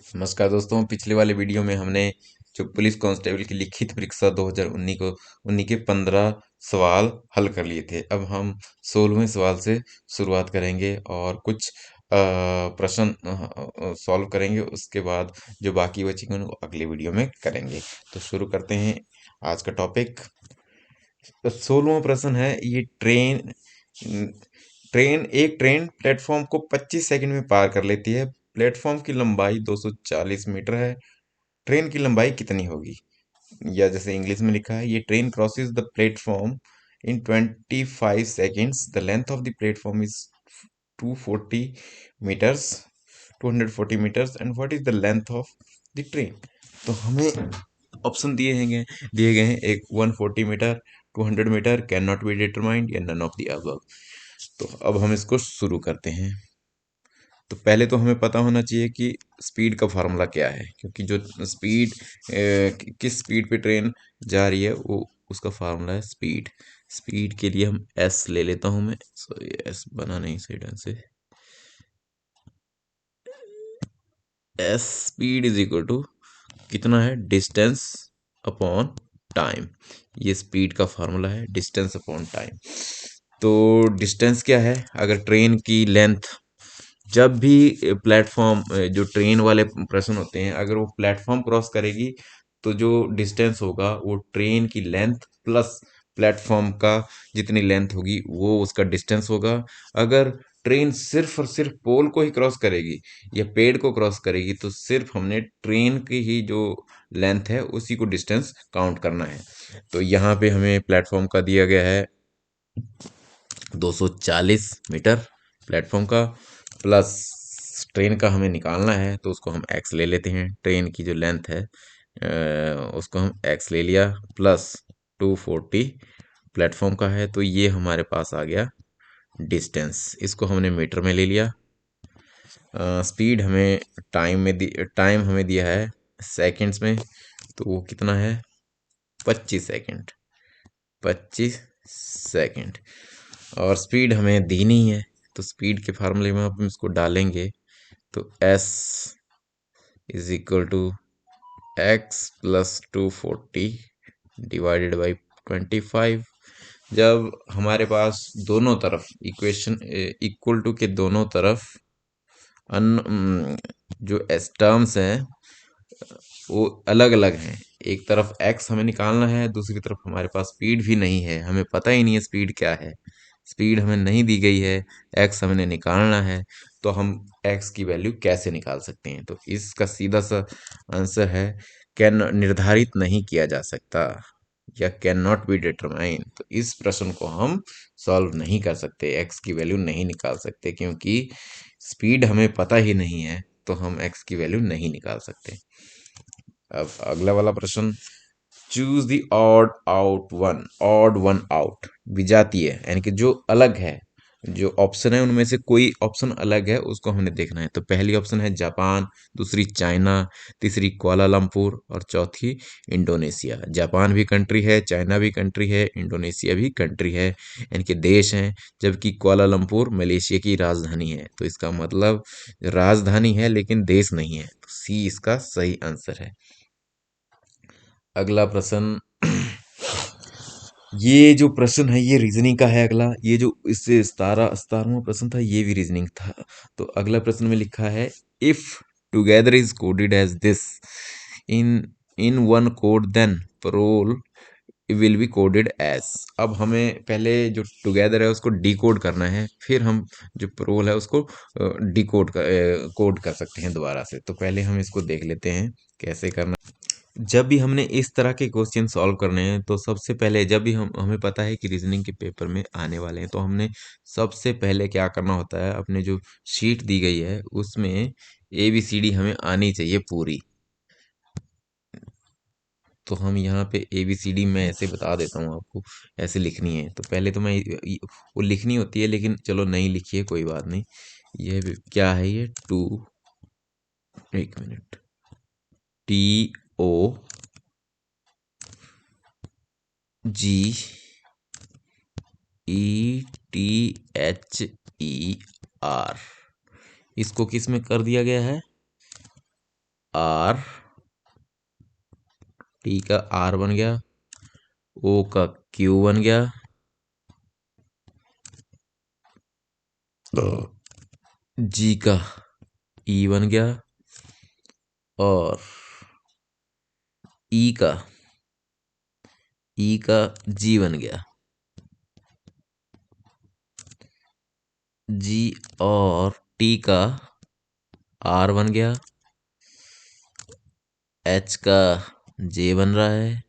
नमस्कार दोस्तों, पिछले वाले वीडियो में हमने जो पुलिस कांस्टेबल की लिखित परीक्षा 2019 के 15 सवाल हल कर लिए थे। अब हम 16वें सवाल से शुरुआत करेंगे और कुछ प्रश्न सॉल्व करेंगे। उसके बाद जो बाकी बचेंगे उनको अगले वीडियो में करेंगे। तो शुरू करते हैं आज का टॉपिक। तो 16वां प्रश्न है, ये ट्रेन प्लेटफॉर्म को 25 सेकंड में पार कर लेती है। प्लेटफॉर्म की लंबाई 240 मीटर है। ट्रेन की लंबाई कितनी होगी? या जैसे इंग्लिश में लिखा है, ये train crosses the platform in 25 seconds. The length of the platform is 240 metres 240 metres and what is the length of the train? तो हमें ऑप्शन दिए गए हैं एक 140 metre, 200 metre, can not be determined या नन ऑफ द अबव। तो अब हम इसको शुरू करते हैं। तो पहले तो हमें पता होना चाहिए कि स्पीड का फार्मूला क्या है, क्योंकि जो स्पीड किस स्पीड पे ट्रेन जा रही है वो उसका फार्मूला है स्पीड। स्पीड के लिए हम एस ले लेता हूं मैं। सॉरी, एस बना नहीं सही ढंग से। As speed is equal to कितना है, डिस्टेंस अपॉन टाइम। ये स्पीड का फार्मूला है, डिस्टेंस अपॉन टाइम। तो डिस्टेंस क्या है? अगर ट्रेन की लेंथ, जब भी प्लेटफॉर्म, जो ट्रेन वाले प्रश्न होते हैं, अगर वो प्लेटफॉर्म क्रॉस करेगी तो जो डिस्टेंस होगा वो ट्रेन की लेंथ प्लस प्लेटफॉर्म का जितनी लेंथ होगी वो उसका डिस्टेंस होगा। अगर ट्रेन सिर्फ और सिर्फ पोल को ही क्रॉस करेगी या पेड़ को क्रॉस करेगी तो सिर्फ हमने ट्रेन की ही जो लेंथ है उसी को डिस्टेंस काउंट करना है। तो यहाँ पे हमें प्लेटफॉर्म का दिया गया है 240 मीटर प्लेटफॉर्म का, प्लस ट्रेन का हमें निकालना है तो उसको हम एक्स ले लेते हैं। ट्रेन की जो लेंथ है उसको हम एक्स ले लिया, प्लस 240 प्लेटफॉर्म का है, तो ये हमारे पास आ गया डिस्टेंस। इसको हमने मीटर में ले लिया। स्पीड हमें टाइम हमें दिया है सेकंड्स में, तो वो कितना है, 25 सेकंड। 25 सेकंड। और स्पीड हमें दी नहीं है, तो स्पीड के फार्मूले में हम इसको डालेंगे तो s is equal to x plus 240 divided by 25। जब हमारे पास दोनों तरफ इक्वेशन इक्वल टू के दोनों तरफ जो एस टर्म्स हैं वो अलग अलग हैं, एक तरफ x हमें निकालना है, दूसरी तरफ हमारे पास स्पीड भी नहीं है, हमें पता ही नहीं है स्पीड क्या है। स्पीड हमें नहीं दी गई है, x हमने निकालना है, तो हम x की वैल्यू कैसे निकाल सकते हैं? तो इसका सीधा सा आंसर है, कैन निर्धारित नहीं किया जा सकता या कैन नॉट बी डिटरमाइन। तो इस प्रश्न को हम सॉल्व नहीं कर सकते, x की वैल्यू नहीं निकाल सकते, क्योंकि स्पीड हमें पता ही नहीं है, तो हम x की वैल्यू नहीं निकाल सकते। अब अगला वाला प्रश्न, choose the odd one out. विजातीय यानी कि जो अलग है, जो ऑप्शन है उनमें से कोई ऑप्शन अलग है उसको हमने देखना है। तो पहली ऑप्शन है जापान, दूसरी चाइना, तीसरी कुआलालंपुर और चौथी इंडोनेशिया। जापान भी कंट्री है, चाइना भी कंट्री है, इंडोनेशिया भी कंट्री है, यानी कि देश हैं। जबकि कुआलालंपुर मलेशिया की राजधानी है, तो इसका मतलब राजधानी है लेकिन देश नहीं है। तो सी इसका सही आंसर है। अगला प्रश्न, ये जो प्रश्न है ये रीजनिंग का है। अगला, ये जो इससे 17वां प्रश्न था ये भी रीजनिंग था। तो अगला प्रश्न में लिखा है, if together is coded as this in in one code then prowl will be coded as. अब हमें पहले जो टुगेदर है उसको डिकोड करना है, फिर हम जो प्रोल है उसको कोड कर सकते हैं दोबारा से। तो पहले हम इसको देख लेते हैं कैसे करना। जब भी हमने इस तरह के क्वेश्चन सॉल्व करने हैं तो सबसे पहले, जब भी हमें पता है कि रीजनिंग के पेपर में आने वाले हैं, तो हमने सबसे पहले क्या करना होता है, अपने जो शीट दी गई है उसमें ABCD हमें आनी चाहिए पूरी। तो हम यहाँ पे ABCD मैं ऐसे बता देता हूँ आपको, ऐसे लिखनी है। तो पहले तो वो लिखनी होती है, लेकिन चलो नहीं लिखी है कोई बात नहीं। क्या है ये, एक मिनट, TOGETHER, इसको किस में कर दिया गया है, आर, टी का आर बन गया, ओ का क्यू बन गया, जी का ई बन गया, और ई का जी बन गया। जी और टी का आर बन गया, एच का जे बन रहा है,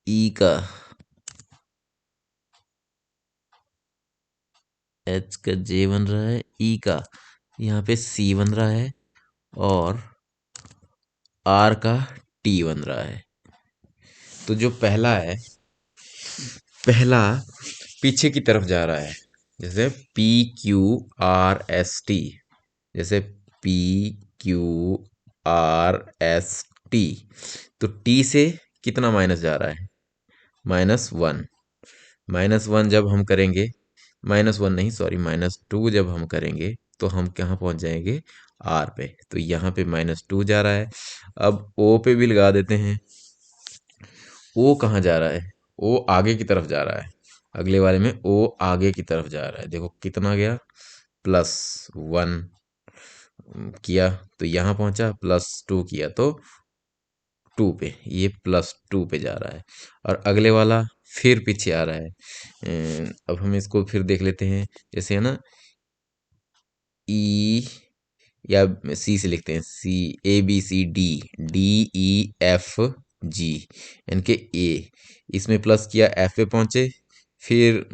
ई का एच का जे बन रहा है, ई का यहाँ पे सी बन रहा है, और आर का टी बन रहा है। तो जो पहला है, पहला पीछे की तरफ जा रहा है, जैसे P Q R S T, जैसे P Q R S T, तो टी से कितना माइनस जा रहा है, -1। -1 जब हम करेंगे, -1 नहीं सॉरी, -2 जब हम करेंगे तो हम कहाँ पहुंच जाएंगे, आर पे। तो यहाँ पे -2 जा रहा है। अब ओ पे भी लगा देते हैं। ओ कहाँ जा रहा है, ओ आगे की तरफ जा रहा है, अगले वाले में ओ आगे की तरफ जा रहा है। देखो कितना गया, +1 किया तो यहाँ पहुंचा, +2 किया तो 2 पे, ये +2 पे जा रहा है। और अगले वाला फिर पीछे आ रहा है। अब हम इसको फिर देख लेते हैं, जैसे है ना, ई, या सी से लिखते हैं, C, A B C D, D E F G, यानी कि ए, इसमें प्लस किया, एफ पे पहुंचे, फिर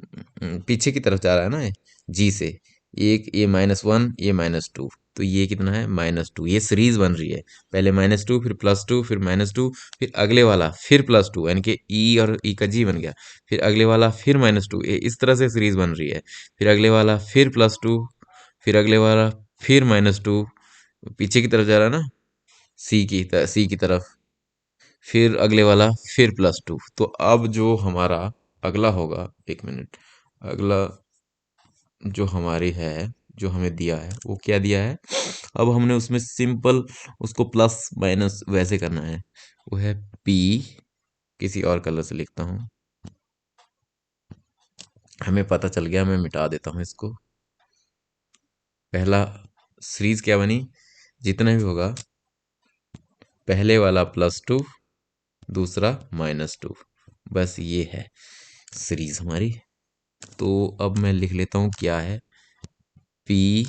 पीछे की तरफ जा रहा है ना जी से, एक ये -1, ये -2, तो ये कितना है, -2। ये सीरीज बन रही है, पहले -2, फिर +2, फिर -2, फिर अगले वाला फिर +2, यानी कि ई और ई का जी बन गया, फिर अगले वाला फिर -2, ये इस तरह से सीरीज बन रही है। फिर अगले वाला फिर +2, फिर अगले वाला फिर -2, पीछे की तरफ जा रहा है ना, सी की तरफ, फिर अगले वाला फिर +2। तो अब जो हमारा अगला होगा, 1 मिनट, अगला जो हमारी है, जो हमें दिया है वो क्या दिया है, अब हमने उसमें सिंपल उसको प्लस माइनस वैसे करना है। वो है पी, किसी और कलर से लिखता हूँ, हमें पता चल गया, मैं मिटा देता हूँ इसको। पहला सीरीज क्या बनी, जितना भी होगा, पहले वाला +2, दूसरा -2, बस ये है सीरीज हमारी। तो अब मैं लिख लेता हूँ क्या है, P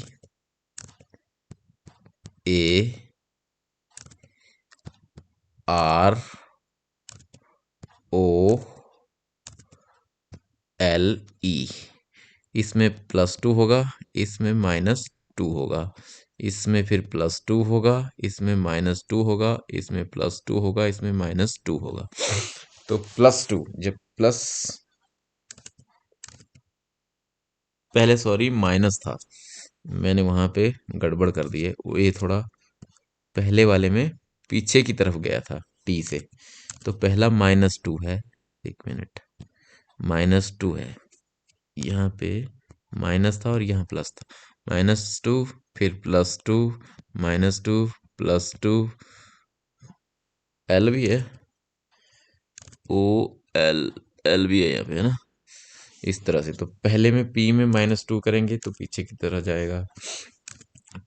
A R O L E, इसमें +2 होगा, इसमें -2 होगा, इसमें फिर +2 होगा, इसमें -2 होगा, इसमें +2 होगा, इसमें -2 होगा। तो +2 जब प्लस, पहले सॉरी माइनस था, मैंने वहां पे गड़बड़ कर दी है, वो ये थोड़ा पहले वाले में पीछे की तरफ गया था टी से। तो पहला -2 है, 1 मिनट, -2 है, यहाँ पे माइनस था और यहाँ प्लस था, -2, फिर +2, -2, +2, एल भी है, ओ एल, एल भी है यहाँ पे, है ना, इस तरह से। तो पहले में पी में -2 करेंगे तो पीछे की तरह जाएगा।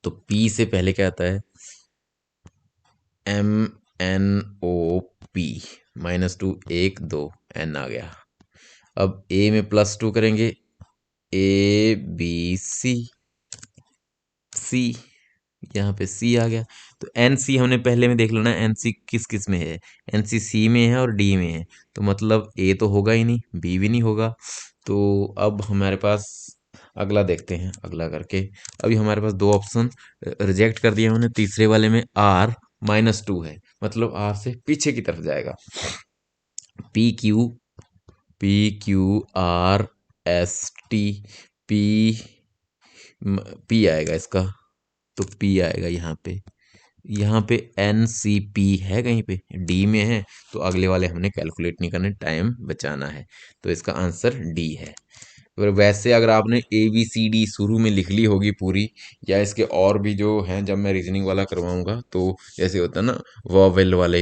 तो पी से पहले क्या आता है, MNOP, -2, 1 2, एन आ गया। अब ए में +2 करेंगे, ABC, सी, यहाँ पे सी आ गया। तो एन सी हमने पहले में देख लेना, एन सी किस किस में है, एन सी सी में है और डी में है, तो मतलब ए तो होगा ही नहीं, बी भी नहीं होगा। तो अब हमारे पास अगला देखते हैं, अगला करके अभी हमारे पास दो ऑप्शन रिजेक्ट कर दिए हमने। तीसरे वाले में आर -2 है, मतलब आर से पीछे की तरफ जाएगा। P Q, PQRST, P, P आएगा इसका, तो पी आएगा यहाँ पे। यहाँ पे NCP है, कहीं पे डी में है, तो अगले वाले हमने कैलकुलेट नहीं करने, टाइम बचाना है, तो इसका आंसर डी है। वैसे अगर आपने ए बी सी डी शुरू में लिख ली होगी पूरी, या इसके और भी जो हैं जब मैं रीजनिंग वाला करवाऊंगा तो जैसे होता है ना वॉवेल वाले,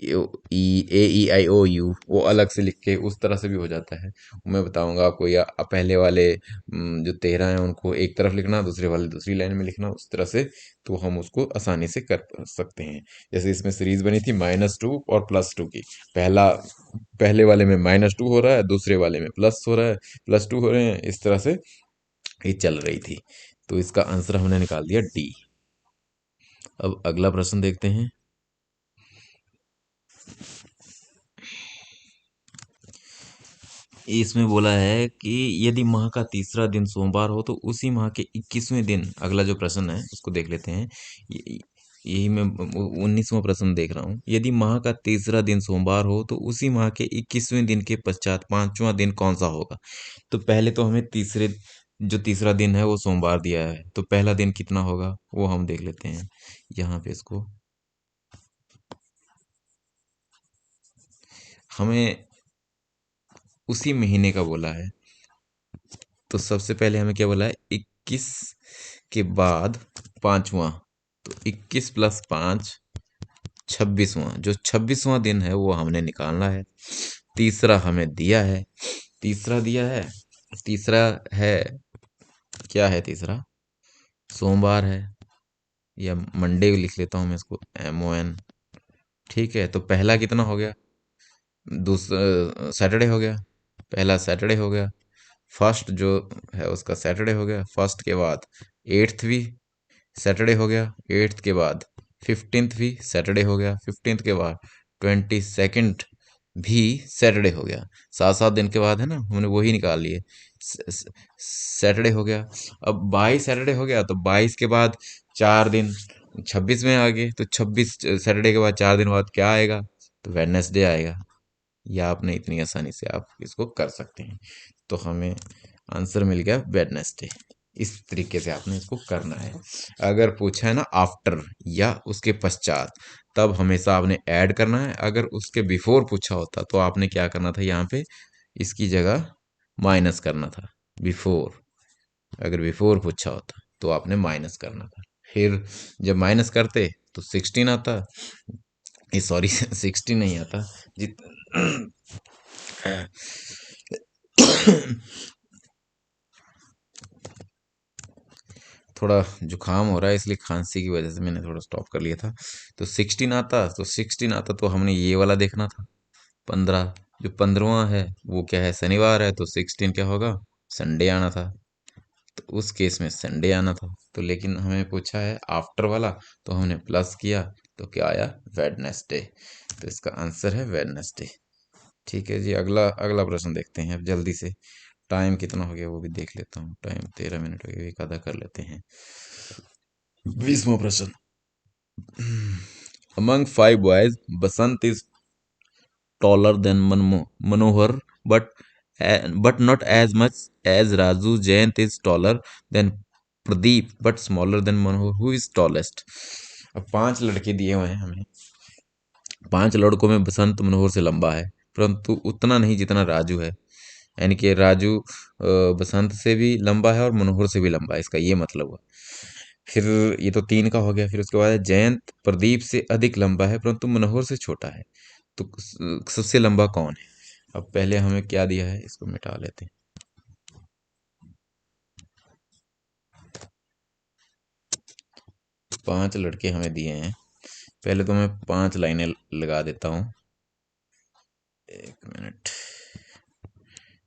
ई ए ई आई ओ यू, वो अलग से लिख के उस तरह से भी हो जाता है। मैं बताऊंगा आपको, या पहले वाले जो 13 हैं उनको एक तरफ लिखना, दूसरे वाले दूसरी लाइन में लिखना, उस तरह से तो हम उसको आसानी से कर सकते हैं। जैसे इसमें सीरीज बनी थी -2 और +2 की। पहला पहले वाले में -2 हो रहा है, दूसरे वाले में प्लस हो रहा है, +2 हो रहे हैं, इस तरह से ये चल रही थी। तो इसका आंसर हमने निकाल दिया डी। अब अगला प्रश्न देखते हैं। इसमें बोला है कि यदि माह का तीसरा दिन सोमवार हो तो उसी माह के 21वें दिन, अगला जो प्रश्न है उसको देख लेते हैं। यही मैं 19वां प्रश्न देख रहा हूँ। यदि माह का तीसरा दिन सोमवार हो तो उसी माह के 21वें दिन के पश्चात पांचवा दिन कौन सा होगा? तो पहले तो हमें जो तीसरा दिन है वो सोमवार दिया है, तो पहला दिन कितना होगा वो हम देख लेते हैं। यहाँ पे इसको हमें उसी महीने का बोला है, तो सबसे पहले हमें क्या बोला है, 21 के बाद पांचवा, तो 21 + 5 26वां, जो 26वां दिन है वो हमने निकालना है। तीसरा हमें दिया है, तीसरा दिया है, तीसरा है, क्या है तीसरा? सोमवार है, या मंडे लिख लेता हूँ मैं इसको, MON। ठीक है, तो पहला कितना हो गया? दूसरा सैटरडे हो गया, पहला सैटरडे हो गया। फर्स्ट जो है उसका सैटरडे हो गया, फर्स्ट के बाद एट्थ भी सैटरडे हो गया, एट्थ के बाद 15th भी सैटरडे हो गया, 15th के बाद 22nd भी सैटरडे हो गया। 7 7 दिन के बाद है ना, हमने वही निकाल लिए। सैटरडे हो गया। अब 22 सैटरडे हो गया, तो 22 के बाद 4 दिन 26 में आ गए, तो 26 सैटरडे के बाद 4 दिन बाद क्या आएगा? तो वेडनेसडे आएगा। या आपने इतनी आसानी से आप इसको कर सकते हैं। तो हमें आंसर मिल गया वेडनेसडे। इस तरीके से आपने इसको करना है। अगर पूछा है ना आफ्टर या उसके पश्चात, तब हमेशा आपने ऐड करना है। अगर उसके बिफोर पूछा होता तो आपने क्या करना था, यहाँ पे इसकी जगह माइनस करना था। बिफोर, अगर बिफोर पूछा होता तो आपने माइनस करना था। फिर जब माइनस करते तो 16 आता, ये सॉरी 16 नहीं आता। जित थोड़ा जुकाम हो रहा है, इसलिए खांसी की वजह से मैंने थोड़ा स्टॉप कर लिया था। तो 16 आता तो हमने ये वाला देखना था। 15, जो 15वां है वो क्या है, शनिवार है, तो 16 क्या होगा, संडे आना था। तो उस केस में संडे आना था। तो लेकिन हमें पूछा है आफ्टर वाला, तो हमने प्लस किया, तो क्या आया, वेडनेसडे। तो इसका आंसर है वेडनेसडे। ठीक है जी, अगला अगला प्रश्न देखते हैं अब जल्दी से। टाइम कितना हो गया वो भी देख लेता हूँ। टाइम 13 मिनट हो गया, एक आधा कर लेते हैं। 20वां प्रश्न। Among five boys, Basant is taller than Manohar, but not as much as Raju. Jayant is taller than Pradeep, but smaller than Manohar. Who is tallest? अब 5 लड़के दिए हुए हैं हमें। 5 लड़कों में बसंत मनोहर से लंबा है, परंतु उतना नहीं जितना राजू है। यानी कि राजू बसंत से भी लंबा है और मनोहर से भी लंबा है, इसका ये मतलब हुआ। फिर ये तो 3 का हो गया। फिर उसके बाद है जयंत प्रदीप से अधिक लंबा है परंतु मनोहर से छोटा है। तो सबसे लंबा कौन है? अब पहले हमें क्या दिया है, इसको मिटा लेते हैं। 5 लड़के हमें दिए हैं। पहले तो मैं 5 लाइनें लगा देता हूँ। 1 मिनट,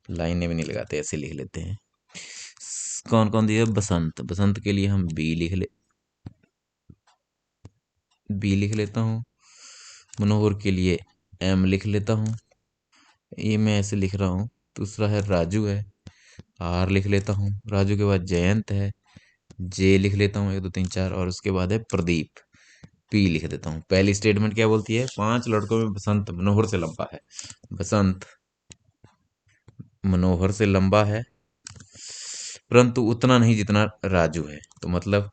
लाइनें भी नहीं लगाते, ऐसे लिख लेते हैं। कौन कौन दिया? बसंत, बसंत के लिए हम बी लिख लेता हूँ। मनोहर के लिए M लिख लेता हूँ, ये मैं ऐसे लिख रहा हूँ। दूसरा है राजू है, R लिख लेता हूँ। राजू के बाद जयंत है, J लिख लेता हूँ, 1 2 3 4। और उसके बाद है प्रदीप, P लिख देता हूँ। पहली स्टेटमेंट क्या बोलती है? 5 लड़कों में बसंत मनोहर से लंबा है। बसंत मनोहर से लंबा है, परंतु उतना नहीं जितना राजू है। तो मतलब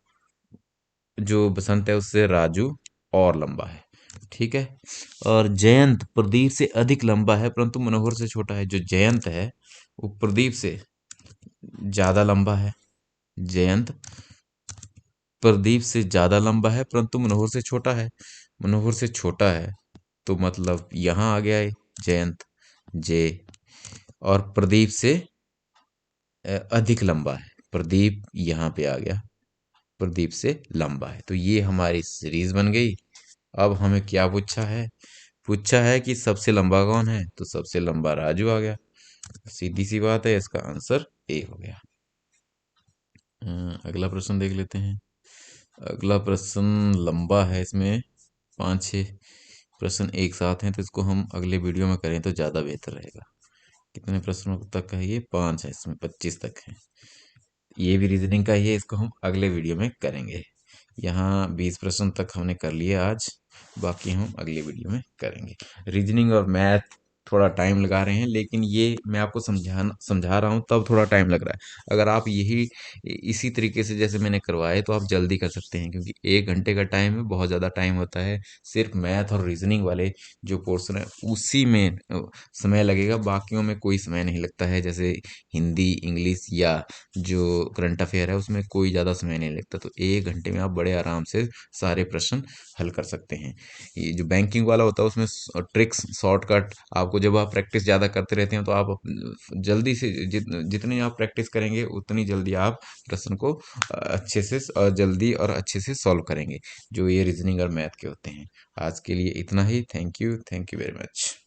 जो बसंत है उससे राजू और लंबा है। ठीक है। और जयंत प्रदीप से अधिक लंबा है परंतु मनोहर से छोटा है। जो जयंत है वो प्रदीप से ज्यादा लंबा है। जयंत प्रदीप से ज्यादा लंबा है परंतु मनोहर से छोटा है। मनोहर से छोटा है तो मतलब यहाँ आ गया है जयंत, जे। और प्रदीप से अधिक लंबा है। प्रदीप यहाँ पे आ गया, प्रदीप से लंबा है, तो ये हमारी सीरीज बन गई। अब हमें क्या पूछा है? पूछा है कि सबसे लंबा कौन है, तो सबसे लंबा राजू आ गया। सीधी सी बात है, इसका आंसर ए हो गया। अगला प्रश्न देख लेते हैं। अगला प्रश्न लंबा है, इसमें 5-6 प्रश्न एक साथ हैं, तो इसको हम अगले वीडियो में करें तो ज़्यादा बेहतर रहेगा। कितने प्रश्नों तक है ये? 5 है, इसमें 25 तक है। ये भी रीजनिंग का ही है, इसको हम अगले वीडियो में करेंगे। यहाँ 20 प्रश्न तक हमने कर लिए आज, बाकी हम अगले वीडियो में करेंगे। रीजनिंग और मैथ थोड़ा टाइम लगा रहे हैं, लेकिन ये मैं आपको समझा रहा हूँ तब थोड़ा टाइम लग रहा है। अगर आप यही इसी तरीके से जैसे मैंने करवाए तो आप जल्दी कर सकते हैं, क्योंकि 1 घंटे का टाइम है, बहुत ज़्यादा टाइम होता है। सिर्फ मैथ और रीजनिंग वाले जो पोर्शन है उसी में समय लगेगा, बाकियों में कोई समय नहीं लगता है। जैसे हिंदी, इंग्लिश या जो करंट अफेयर है उसमें कोई ज़्यादा समय नहीं लगता, तो 1 घंटे में आप बड़े आराम से सारे प्रश्न हल कर सकते हैं। ये जो बैंकिंग वाला होता है उसमें ट्रिक्स, शॉर्टकट, आपको जब आप प्रैक्टिस ज़्यादा करते रहते हैं तो आप जल्दी से जितनी आप प्रैक्टिस करेंगे उतनी जल्दी आप प्रश्न को अच्छे से जल्दी और अच्छे से सॉल्व करेंगे, जो ये रीजनिंग और मैथ के होते हैं। आज के लिए इतना ही। Thank you very much.